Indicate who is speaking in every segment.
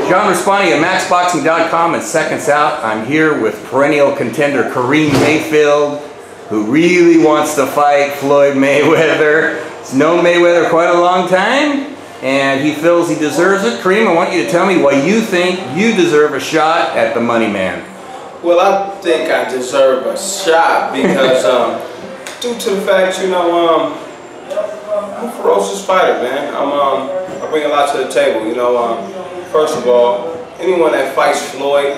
Speaker 1: John Raspanti at MaxBoxing.com and Seconds Out. I'm here with perennial contender Karim Mayfield, who really wants to fight Floyd Mayweather. He's known Mayweather quite a long time, and he feels he deserves it. Karim, I want you to tell me why you think you deserve a shot at the Money Man.
Speaker 2: Well, I think I deserve a shot because due to the fact, you know, I'm a ferocious fighter, man. I bring a lot to the table, you know. First of all, anyone that fights Floyd,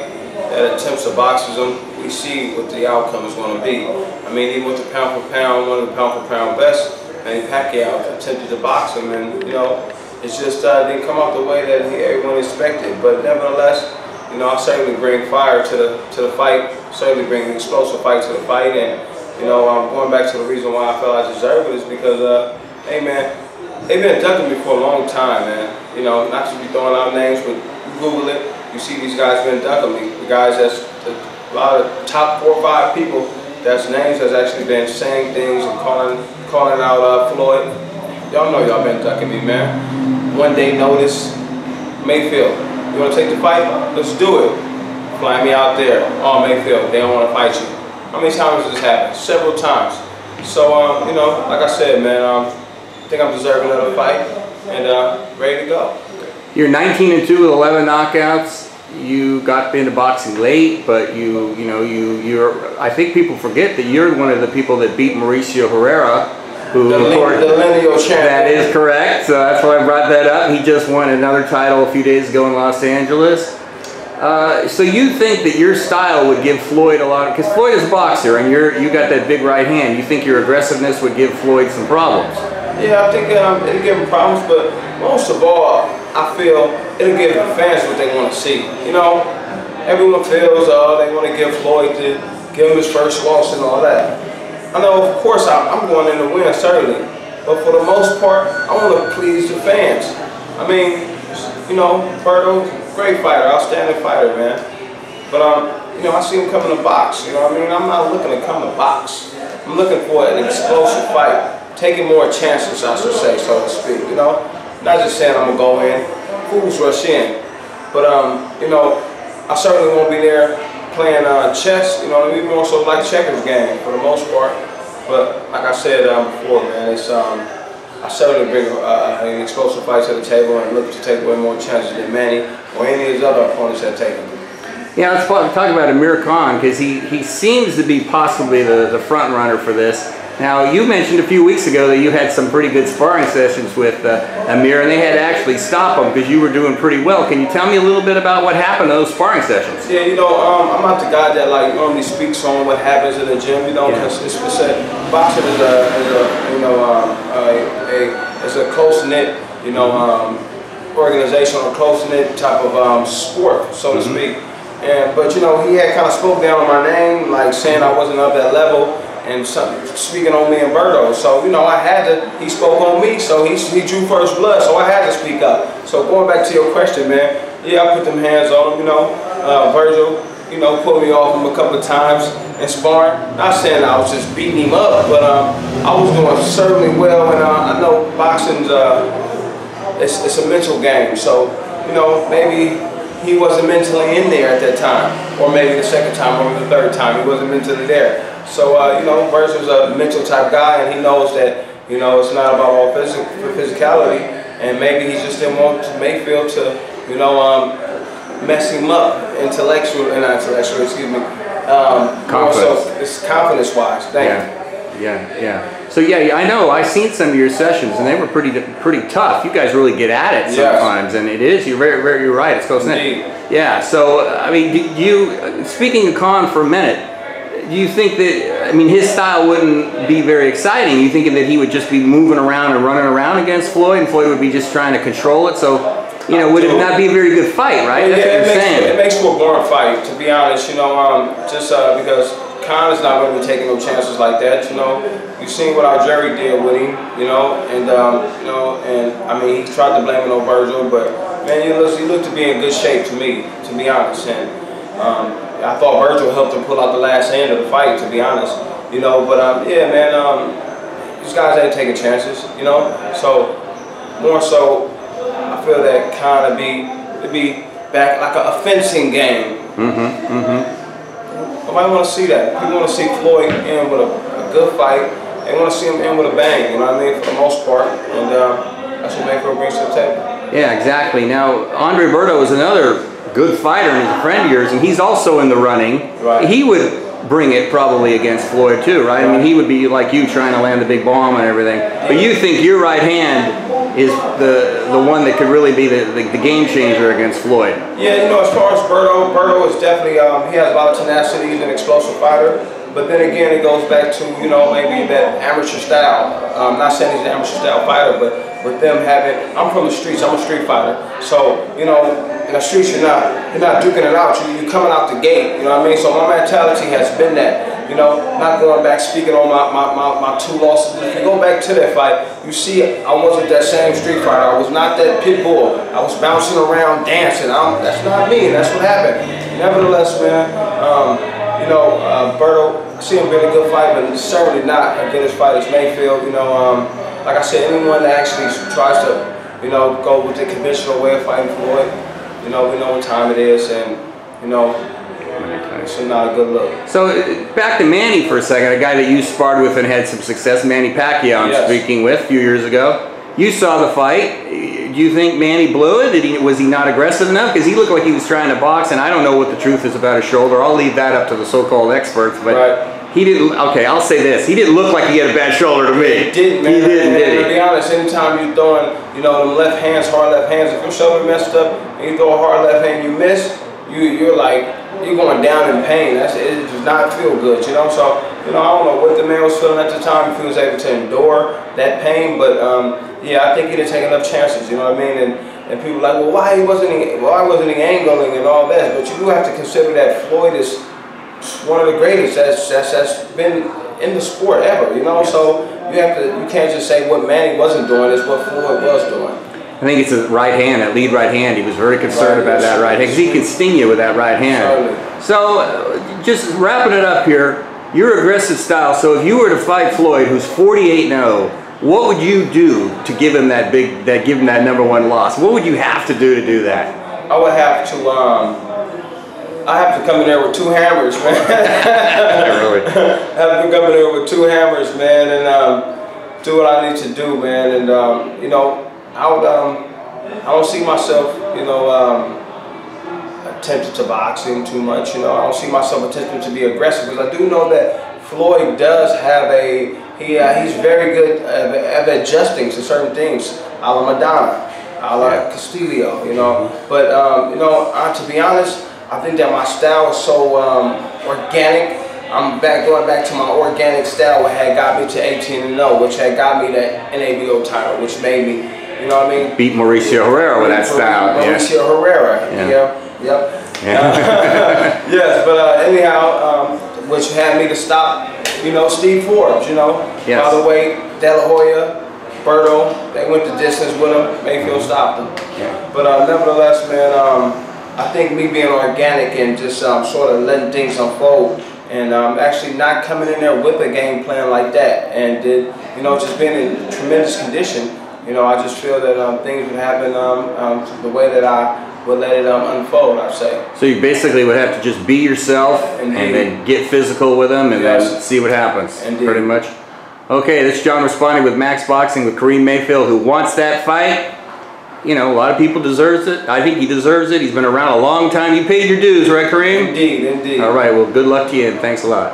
Speaker 2: that attempts to box him, we see what the outcome is going to be. I mean, even with the pound for pound, one of the pound for pound best, Manny Pacquiao attempted to box him, and you know, it's just didn't come out the way that everyone expected. But nevertheless, you know, I certainly bring fire to the fight. Certainly bring an explosive fight to the fight, and you know, going back to the reason why I felt I deserve it is because, hey man, they've been ducking me for a long time, man. You know, not to be throwing out names, but you Google it, you see these guys been ducking me. The guys that's a lot of top 4 or 5 people that's names has actually been saying things and calling out Floyd. Y'all know y'all been ducking me, man. One day notice, Mayfield, you want to take the fight? Let's do it. Fly me out there. Oh, Mayfield, they don't want to fight you. How many times has this happened? Several times. So, you know, like I said, man, I think I'm deserving of the fight and ready to go.
Speaker 1: You're 19-2 with 11 knockouts. You got into boxing late, but you're. I think people forget that you're one of the people that beat Mauricio Herrera, who
Speaker 2: the lineal champion.
Speaker 1: That is correct. So that's why I brought that up. He just won another title a few days ago in Los Angeles. So you think that your style would give Floyd a lot, because Floyd is a boxer and you got that big right hand. You think your aggressiveness would give Floyd some problems?
Speaker 2: Yeah, I think it'll give him problems, but most of all, I feel it'll give the fans what they want to see. You know, everyone feels they want to give Floyd to give him his first loss and all that. I know, of course, I'm going in to win, certainly, but for the most part, I want to please the fans. I mean, you know, Berto, great fighter, outstanding fighter, man. But you know, I see him coming to box. You know what I mean? I'm not looking to come to box. I'm looking for an explosive fight, taking more chances, I should say, so to speak. You know, not just saying I'm gonna go in, fools rush in. But you know, I certainly won't be there playing chess. You know, we more so like checkers game for the most part. But like I said before, man, it's I certainly bring an explosive fight to the table and look to take away more chances than Manny or any of his other opponents have taken.
Speaker 1: Yeah, let's talk about Amir Khan, because he seems to be possibly the front runner for this. Now, you mentioned a few weeks ago that you had some pretty good sparring sessions with Amir, and they had to actually stop him because you were doing pretty well. Can you tell me a little bit about what happened in those sparring sessions?
Speaker 2: Yeah, you know, I'm not the guy that like normally speaks on what happens in the gym. You know, because it's boxing is a close knit, you know, organization, or close knit type of sport, so to speak. But you know, he had kind of spoke down on my name, like saying I wasn't up that level, and speaking on me and Berto. So, you know, I had to, he spoke on me, so he drew first blood, so I had to speak up. So going back to your question, man, yeah, I put them hands on him, you know. Virgil, you know, pulled me off him a couple of times in sparring. Not saying I was just beating him up, but I was doing certainly well, and I know boxing's, it's a mental game, so, you know, maybe he wasn't mentally in there at that time, or maybe the second time or the third time, he wasn't mentally there. So, you know, Virgil's a mental type guy, and he knows that, you know, it's not about all physicality, and maybe he just didn't want Mayfield to, you know, mess him up confidence-wise. Thank you.
Speaker 1: Yeah. So yeah, I know. I've seen some of your sessions, and they were pretty tough. You guys really get at it sometimes, and it is. You're you're right. It's close knit. Yeah. So I mean, speaking of Khan for a minute, do you think that, I mean, his style wouldn't be very exciting? You thinking that he would just be moving around and running around against Floyd, and Floyd would be just trying to control it? So, you know, would it not be a very good fight, right? That's what you're saying.
Speaker 2: It makes for a boring fight, to be honest. You know, just because Khan is not going to be taking no chances like that. You know, you've seen what our jury did with him. You know, and you know, and I mean, he tried to blame it on Virgil, but man, he looked to be in good shape to me, to be honest. And I thought Virgil helped him pull out the last hand of the fight, to be honest. You know, but yeah, man, these guys ain't taking chances. You know, so more so, I feel that Khan would be back like a fencing game. Nobody want to see that. People want to see Floyd in with a good fight. They want to see him in with a bang, you know what I mean, for the most part. And that's what Mayfield brings to the table.
Speaker 1: Yeah, exactly. Now, Andre Berto is another good fighter and he's a friend of yours, and he's also in the running.
Speaker 2: Right.
Speaker 1: He would bring it probably against Floyd too, right? I mean, he would be like you trying to land the big bomb and everything. But you think your right hand is the one that could really be the game changer against Floyd?
Speaker 2: Yeah, you know, as far as Berto is definitely, he has a lot of tenacity, he's an explosive fighter. But then again, it goes back to, you know, maybe that amateur style. I'm not saying he's an amateur style fighter, but with them having, I'm from the streets, I'm a street fighter. So, you know, in the streets you're not duking it out, you're coming out the gate, you know what I mean? So my mentality has been that, you know, not going back, speaking on my 2 losses. If you go back to that fight, you see I wasn't that same street fighter. I was not that pit bull. I was bouncing around, dancing. That's not me, that's what happened. Nevertheless, man, you know, Berto, I see him being a good fight, but certainly not as good as fight as Mayfield. You know, like I said, anyone that actually tries to, you know, go with the conventional way of fighting Floyd, you know, we know what time it is, and, you know, it's not a good look. So,
Speaker 1: back to Manny for a second, a guy that you sparred with and had some success, Manny Pacquiao, I'm speaking with, a few years ago. You saw the fight. Do you think Manny blew it? Was he not aggressive enough? Because he looked like he was trying to box, and I don't know what the truth is about his shoulder. I'll leave that up to the so-called experts, but he didn't, okay, I'll say this. He didn't look like he had a bad shoulder to me.
Speaker 2: He didn't, man.
Speaker 1: He didn't, did he?
Speaker 2: To be honest, anytime you're throwing, you know, them left hands, hard left hands, if your shoulder messed up and you throw a hard left hand, you miss, you're like, you're going down in pain. It does not feel good, you know? So, you know, I don't know what the man was feeling at the time, if he was able to endure that pain, but yeah, I think he didn't take enough chances, you know what I mean? And people are like, well, why wasn't he angling and all that? But you do have to consider that Floyd is one of the greatest that's been in the sport ever, you know? So you can't just say what Manny wasn't doing, it's what Floyd was doing.
Speaker 1: I think it's a right hand, that lead right hand. He was very concerned about that right hand because he can sting you with that right hand.
Speaker 2: Certainly.
Speaker 1: So, just wrapping it up here, your aggressive style. So, if you were to fight Floyd, who's 48-0, what would you do to give him that give him that #1 loss? What would you have to do that?
Speaker 2: I would have to, I have to come in there with 2 hammers, man. Really? I have to come in there with 2 hammers, man, and do what I need to do, man, and you know. I don't see myself, you know, attempting to box him too much. You know, I don't see myself attempting to be aggressive because I do know that Floyd does have he's very good at adjusting to certain things, a la Madonna, a la Castillo, you know. But you know, to be honest, I think that my style is so organic. I'm going back to my organic style, what had got me to 18-0, which had got me that NABO title, which made me, you know what I mean?
Speaker 1: Beat Mauricio Herrera with that style.
Speaker 2: Mauricio Herrera, yes, but anyhow, which had me to stop, you know, Steve Forbes, you know. Yes. By the way, De La Hoya, Berto, they went the distance with him. Mayfield stopped him. Yeah. But nevertheless, man, I think me being organic and just sort of letting things unfold, and actually not coming in there with a game plan like that, and you know, just being in tremendous condition. You know, I just feel that things would happen the way that I would let it unfold, I'd say.
Speaker 1: So you basically would have to just be yourself and then get physical with them and then see what happens, pretty much. Okay, this is John Raspanti with Max Boxing with Karim Mayfield, who wants that fight. You know, a lot of people deserves it. I think he deserves it. He's been around a long time. You paid your dues, right, Karim?
Speaker 2: Indeed, indeed.
Speaker 1: All right, well, good luck to you and thanks a lot.